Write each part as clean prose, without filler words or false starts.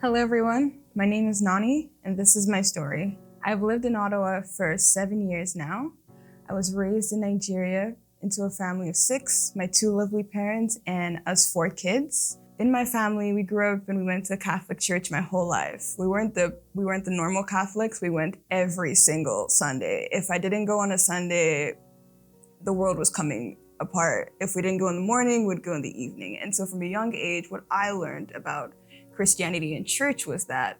Hello everyone, my name is Nony and this is my story. I've lived in Ottawa for 7 years now. I was raised in Nigeria into a family of 6, my 2 lovely parents and us 4 kids. In my family, we grew up and we went to Catholic church my whole life. We weren't the normal Catholics, we went every single Sunday. If I didn't go on a Sunday, the world was coming apart. If we didn't go in the morning, we'd go in the evening. And so from a young age, what I learned about Christianity and church was that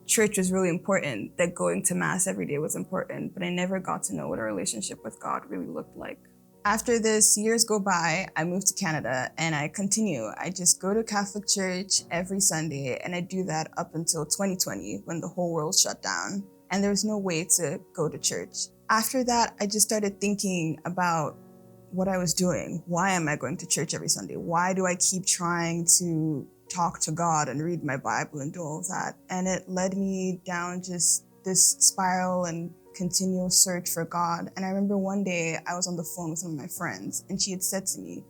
church was really important, that going to mass every day was important, but I never got to know what a relationship with God really looked like. After this, years go by, I moved to Canada and I continue. I just go to Catholic church every Sunday and I do that up until 2020 when the whole world shut down and there was no way to go to church. After that, I just started thinking about what I was doing. Why am I going to church every Sunday? Why do I keep trying to talk to God and read my Bible and do all of that? And it led me down just this spiral and continual search for God. And I remember one day I was on the phone with one of my friends and she had said to me,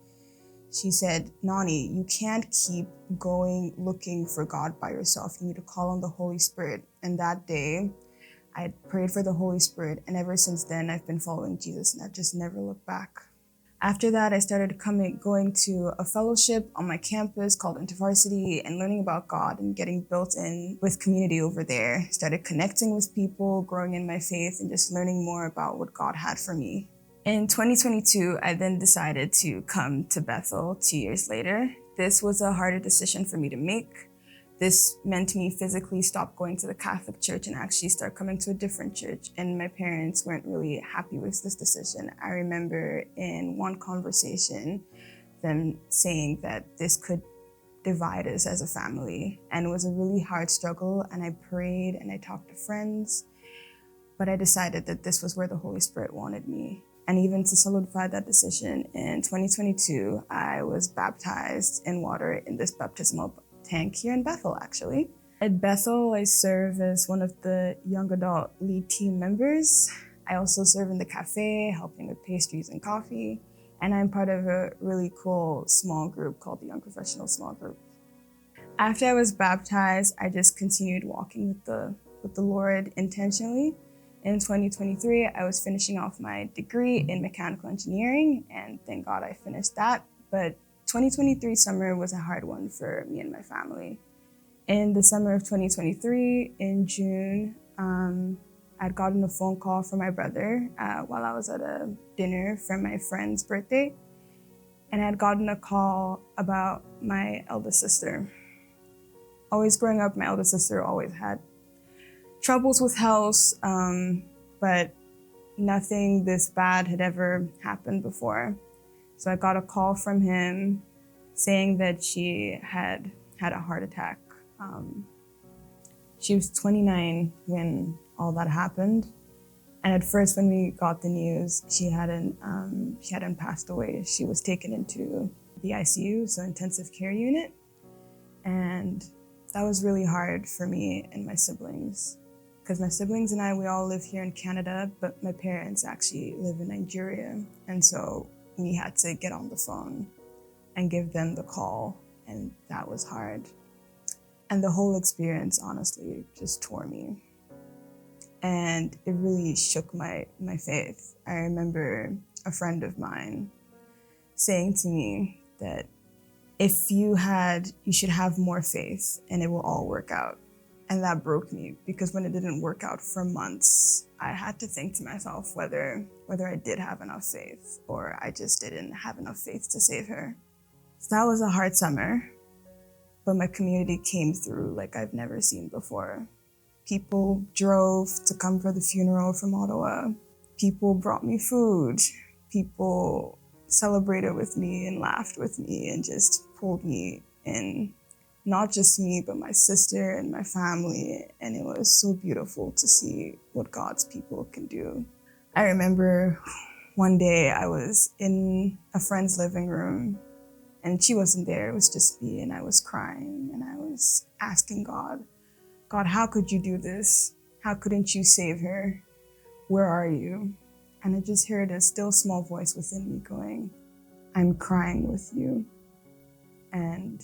she said, "Nony, you can't keep going looking for God by yourself. You need to call on the Holy Spirit." And that day, I had prayed for the Holy Spirit, and ever since then, I've been following Jesus, and I've just never looked back. After that, I started going to a fellowship on my campus called InterVarsity and learning about God and getting built in with community over there. Started connecting with people, growing in my faith, and just learning more about what God had for me. In 2022, I then decided to come to Bethel 2 years later. This was a harder decision for me to make. This meant me physically stop going to the Catholic church and actually start coming to a different church. And my parents weren't really happy with this decision. I remember in one conversation, them saying that this could divide us as a family. And it was a really hard struggle. And I prayed and I talked to friends, but I decided that this was where the Holy Spirit wanted me. And even to solidify that decision, in 2022, I was baptized in water in this baptismal tank here in Bethel, actually. At Bethel, I serve as one of the young adult lead team members. I also serve in the cafe, helping with pastries and coffee. And I'm part of a really cool small group called the Young Professional Small Group. After I was baptized, I just continued walking with the Lord intentionally. In 2023, I was finishing off my degree in mechanical engineering, and thank God I finished that. But 2023 summer was a hard one for me and my family. In the summer of 2023, in June, I'd gotten a phone call from my brother while I was at a dinner for my friend's birthday. And I'd gotten a call about my eldest sister. Always growing up, my eldest sister always had troubles with health, but nothing this bad had ever happened before. So I got a call from him saying that she had had a heart attack. She was 29 when all that happened. And at first when we got the news, she hadn't passed away. She was taken into the ICU, so intensive care unit. And that was really hard for me and my siblings. Because my siblings and I, we all live here in Canada, but my parents actually live in Nigeria. And so we had to get on the phone and give them the call, and that was hard. And the whole experience, honestly, just tore me. And it really shook my faith. I remember a friend of mine saying to me that if you should have more faith and it will all work out. And that broke me, because when it didn't work out for months, I had to think to myself whether I did have enough faith or I just didn't have enough faith to save her. So that was a hard summer, but my community came through like I've never seen before. People drove to come for the funeral from Ottawa. People brought me food. People celebrated with me and laughed with me and just pulled me in. Not just me, but my sister and my family. And it was so beautiful to see what God's people can do. I remember one day I was in a friend's living room and she wasn't there. It was just me, and I was crying and I was asking God, how could you do this? How couldn't you save her? Where are you? And I just heard a still small voice within me going, "I'm crying with you." And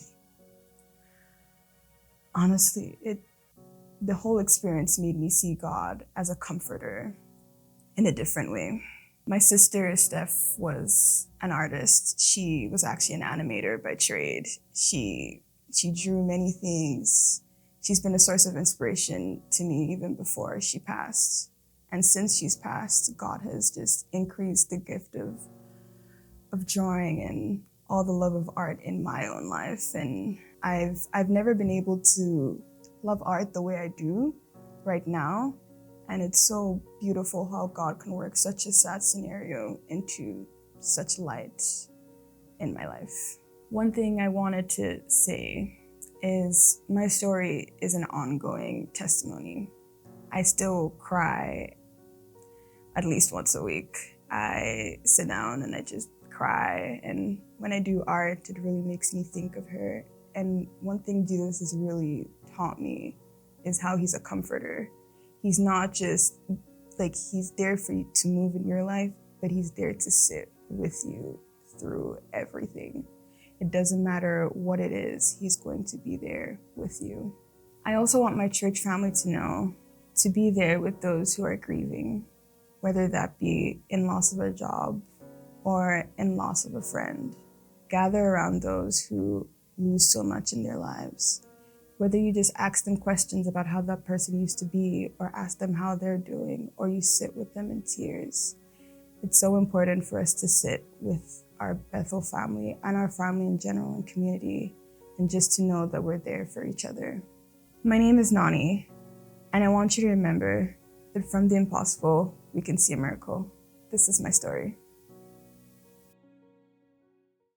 Honestly, the whole experience made me see God as a comforter in a different way. My sister, Steph, was an artist. She was actually an animator by trade. She drew many things. She's been a source of inspiration to me even before she passed. And since she's passed, God has just increased the gift of drawing and all the love of art in my own life. And I've never been able to love art the way I do right now. And it's so beautiful how God can work such a sad scenario into such light in my life. One thing I wanted to say is my story is an ongoing testimony. I still cry at least once a week. I sit down and I just cry. And when I do art, it really makes me think of her. And one thing Jesus has really taught me is how he's a comforter. He's not just like he's there for you to move in your life, but he's there to sit with you through everything. It doesn't matter what it is, he's going to be there with you. I also want my church family to know to be there with those who are grieving, whether that be in loss of a job or in loss of a friend. Gather around those who lose so much in their lives. Whether you just ask them questions about how that person used to be, or ask them how they're doing, or you sit with them in tears. It's so important for us to sit with our Bethel family and our family in general and community, and just to know that we're there for each other. My name is Nony, and I want you to remember that from the impossible, we can see a miracle. This is my story.